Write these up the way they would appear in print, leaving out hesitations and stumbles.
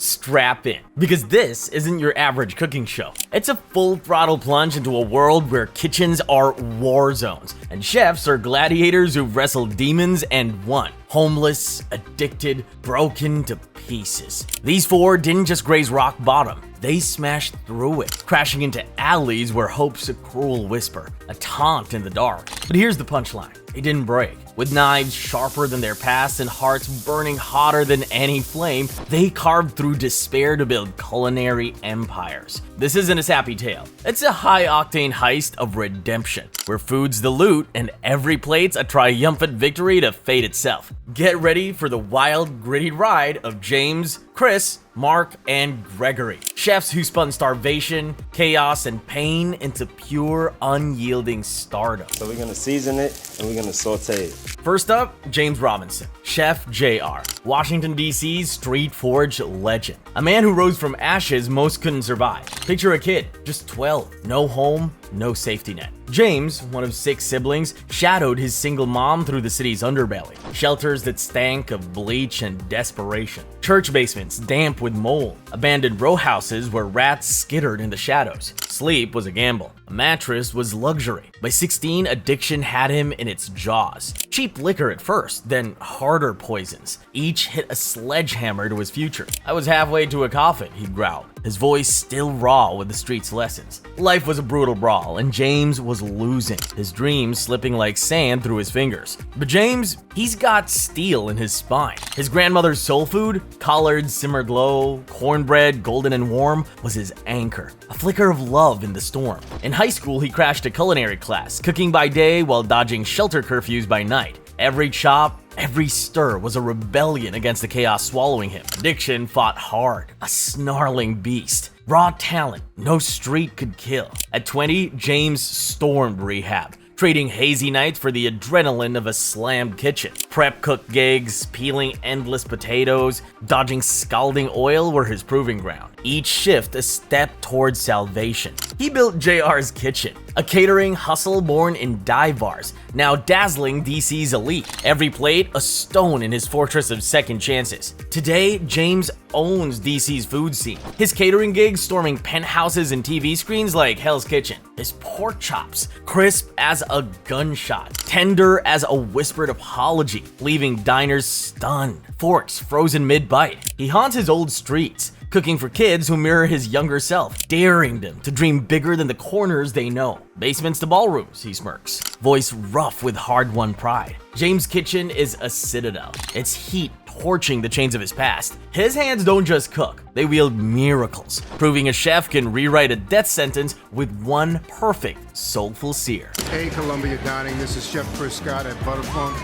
Strap in, because this isn't your average cooking show. It's a full throttle plunge into a world where kitchens are war zones, and chefs are gladiators who've wrestled demons and won. Homeless, addicted, broken to pieces. These four didn't just graze rock bottom, they smashed through it, crashing into alleys where hope's a cruel whisper, a taunt in the dark. But here's the punchline. They didn't break. With knives sharper than their past and hearts burning hotter than any flame, they carved through despair to build culinary empires. This isn't a sappy tale. It's a high-octane heist of redemption, where food's the loot and every plate's a triumphant victory to fate itself. Get ready for the wild, gritty ride of James, Chris, Mark, and Gregory. Chefs who spun starvation, chaos, and pain into pure, unyielding stardom. So we're gonna season it and we're gonna saute it. First up, James Robinson, Chef JR, Washington, D.C.'s street forge legend. A man who rose from ashes most couldn't survive. Picture a kid, just 12, no home, no safety net. James, one of 6 siblings, shadowed his single mom through the city's underbelly. Shelters that stank of bleach and desperation. Church basements damp with mold. Abandoned row houses where rats skittered in the shadows. Sleep was a gamble. A mattress was luxury. By 16, addiction had him in its jaws. Cheap liquor at first, then harder poisons. Each hit a sledgehammer to his future. I was halfway to a coffin, he growled, his voice still raw with the street's lessons. Life was a brutal brawl, and James was losing, his dreams slipping like sand through his fingers. But James, he's got steel in his spine. His grandmother's soul food, collards simmered low, cornbread golden and warm, was his anchor, a flicker of love in the storm. In high school, he crashed a culinary class, cooking by day while dodging shelter curfews by night. Every chop, every stir was a rebellion against the chaos swallowing him. Addiction fought hard, a snarling beast. Raw talent, no street could kill. At 20, James stormed rehab, trading hazy nights for the adrenaline of a slammed kitchen. Prep cooked gigs, peeling endless potatoes, dodging scalding oil were his proving ground. Each shift a step towards salvation. He built JR's Kitchen, a catering hustle born in dive bars, now dazzling DC's elite. Every plate a stone in his fortress of second chances. Today, James owns DC's food scene. His catering gigs storming penthouses and TV screens like Hell's Kitchen. His pork chops, crisp as a gunshot, tender as a whispered apology, leaving diners stunned, forks frozen mid-bite. He haunts his old streets, cooking for kids who mirror his younger self, daring them to dream bigger than the corners they know. Basements to ballrooms, he smirks, voice rough with hard-won pride. James' kitchen is a citadel, its heat torching the chains of his past. His hands don't just cook, they wield miracles, proving a chef can rewrite a death sentence with one perfect, soulful sear. Hey Columbia Dining, this is Chef Chris Scott at Butterfunk.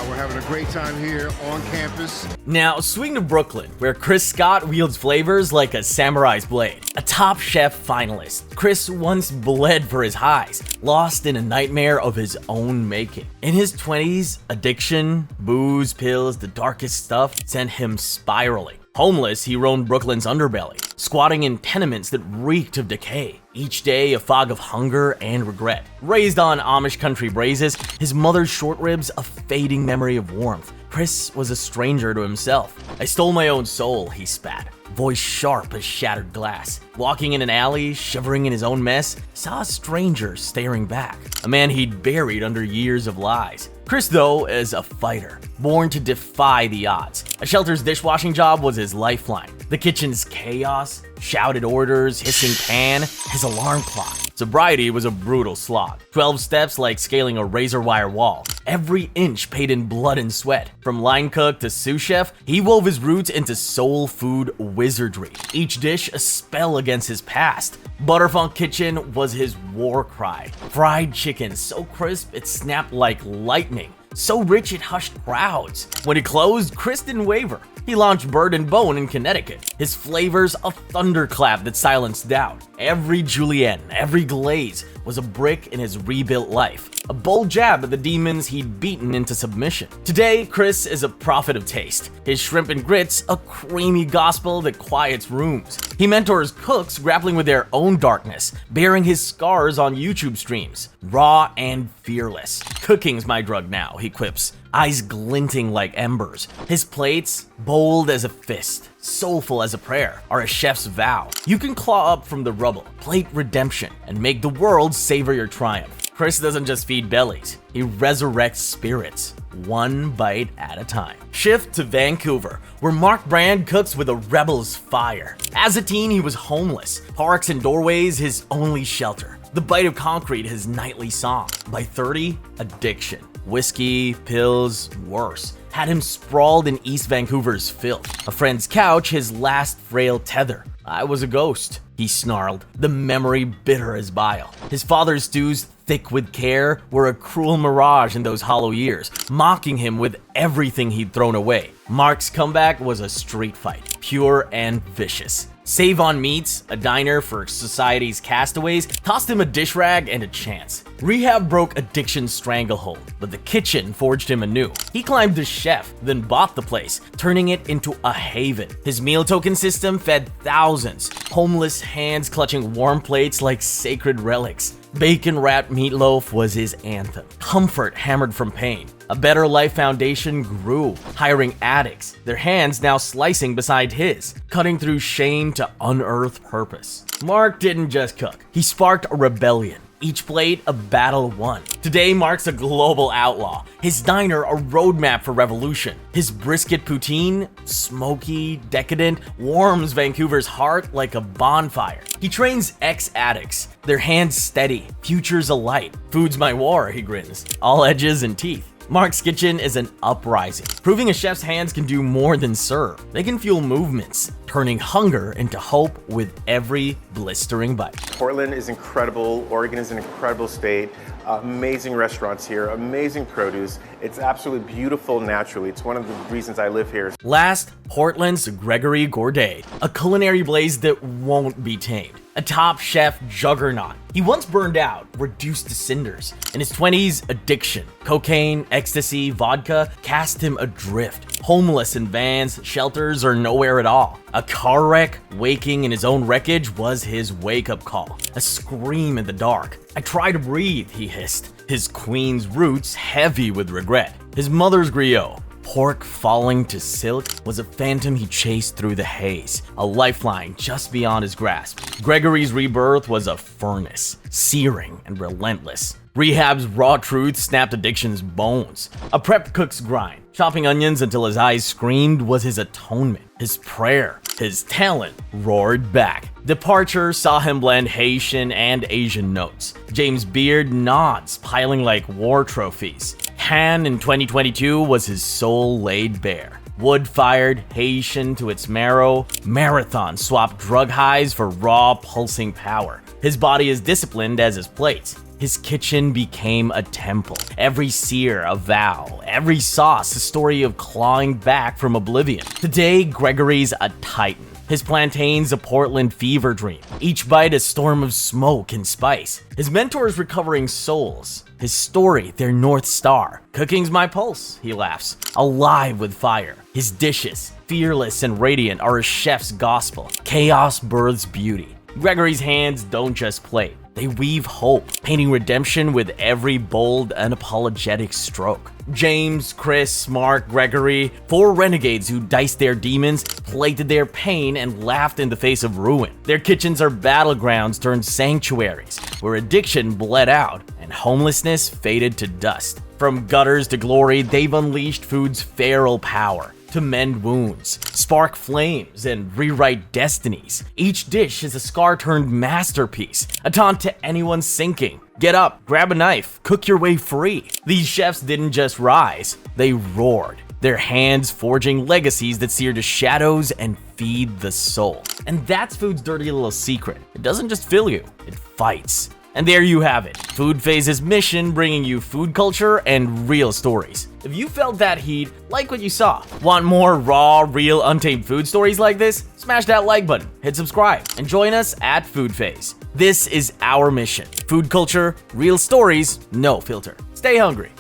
We're having a great time here on campus. Now, swing to Brooklyn, where Chris Scott wields flavors like a samurai's blade. A top chef finalist, Chris once bled for his highs, lost in a nightmare of his own making. In his 20s, addiction, booze, pills, the darkest stuff sent him spiraling. Homeless, he roamed Brooklyn's underbelly, squatting in tenements that reeked of decay. Each day, a fog of hunger and regret. Raised on Amish country braises, his mother's short ribs a fading memory of warmth. Chris was a stranger to himself. I stole my own soul, he spat, voice sharp as shattered glass. Walking in an alley, shivering in his own mess, saw a stranger staring back, a man he'd buried under years of lies. Chris, though, is a fighter, born to defy the odds. A shelter's dishwashing job was his lifeline. The kitchen's chaos, shouted orders, hissing pan, his alarm clock. Sobriety was a brutal slog. 12 steps like scaling a razor wire wall. Every inch paid in blood and sweat. From line cook to sous chef, he wove his roots into soul food wizardry. Each dish a spell against his past. Butterfunk Kitchen was his war cry. Fried chicken so crisp it snapped like lightning, so rich it hushed crowds. When it closed, Chris didn't waver. He launched Bird and Bone in Connecticut, his flavors a thunderclap that silenced doubt. Every julienne, every glaze was a brick in his rebuilt life, a bold jab at the demons he'd beaten into submission. Today, Chris is a prophet of taste. His shrimp and grits a creamy gospel that quiets rooms. He mentors cooks grappling with their own darkness, bearing his scars on YouTube streams. Raw and fearless. Cooking's my drug now, he quips. eyes glinting like embers. His plates, bold as a fist, soulful as a prayer, are a chef's vow. You can claw up from the rubble, plate redemption, and make the world savor your triumph. Chris doesn't just feed bellies, he resurrects spirits, one bite at a time. Shift to Vancouver, where Mark Brand cooks with a rebel's fire. As a teen, he was homeless. Parks and doorways his only shelter. The bite of concrete his nightly song. By 30, addiction. Whiskey, pills, worse, had him sprawled in East Vancouver's filth. A friend's couch, his last frail tether. I was a ghost, he snarled, the memory bitter as bile. His father's stews, thick with care, were a cruel mirage in those hollow years, mocking him with everything he'd thrown away. Mark's comeback was a street fight, pure and vicious. Save on Meats, a diner for society's castaways, tossed him a dish rag and a chance. Rehab broke addiction's stranglehold, but the kitchen forged him anew. He climbed as chef, then bought the place, turning it into a haven. His meal token system fed thousands, homeless hands clutching warm plates like sacred relics. Bacon-wrapped meatloaf was his anthem. Comfort hammered from pain. A Better Life Foundation grew, hiring addicts, their hands now slicing beside his, cutting through shame to unearth purpose. Mark didn't just cook, he sparked a rebellion. Each plate a battle won. Today Mark's a global outlaw. His diner a roadmap for revolution. His brisket poutine, smoky, decadent, warms Vancouver's heart like a bonfire. He trains ex-addicts, their hands steady, futures alight. Food's my war, he grins, all edges and teeth. Mark's Kitchen is an uprising, proving a chef's hands can do more than serve. They can fuel movements, turning hunger into hope with every blistering bite. Portland is incredible. Oregon is an incredible state. Amazing restaurants here, amazing produce. It's absolutely beautiful naturally. It's one of the reasons I live here. Last, Portland's Gregory Gourdet, a culinary blaze that won't be tamed. A top chef juggernaut. He once burned out, reduced to cinders. In his 20s, addiction, cocaine, ecstasy, vodka cast him adrift. Homeless in vans, shelters, or nowhere at all. A car wreck, waking in his own wreckage was his wake-up call. A scream in the dark. I try to breathe, he hissed. His queen's roots heavy with regret. His mother's griot, pork falling to silk, was a phantom he chased through the haze, a lifeline just beyond his grasp. Gregory's rebirth was a furnace, searing and relentless. Rehab's raw truth snapped addiction's bones. A prep cook's grind, chopping onions until his eyes screamed, was his atonement. His prayer, his talent roared back. Departure saw him blend Haitian and Asian notes. James Beard nods, piling like war trophies. Han in 2022 was his soul laid bare. Wood-fired, Haitian to its marrow, Marathon swapped drug highs for raw, pulsing power. His body as disciplined as his plates. His kitchen became a temple. Every sear a vow, every sauce a story of clawing back from oblivion. Today, Gregory's a titan. His plantain's a Portland fever dream. Each bite a storm of smoke and spice. His mentors recovering souls. His story their North Star. Cooking's my pulse, he laughs, alive with fire. His dishes, fearless and radiant, are a chef's gospel. Chaos births beauty. Gregory's hands don't just plate. They weave hope, painting redemption with every bold, unapologetic stroke. James, Chris, Mark, Gregory, four renegades who diced their demons, plated their pain, and laughed in the face of ruin. Their kitchens are battlegrounds turned sanctuaries, where addiction bled out and homelessness faded to dust. From gutters to glory, they've unleashed food's feral power. To mend wounds, spark flames, and rewrite destinies. Each dish is a scar-turned masterpiece, a taunt to anyone sinking. Get up, grab a knife, cook your way free. These chefs didn't just rise, they roared. Their hands forging legacies that sear to shadows and feed the soul. And that's food's dirty little secret. It doesn't just fill you, it fights. And there you have it, Food Phase's mission, bringing you food culture and real stories. If you felt that heat, like what you saw. Want more raw, real, untamed food stories like this? Smash that like button, hit subscribe, and join us at Food Phase. This is our mission. Food culture, real stories, no filter. Stay hungry.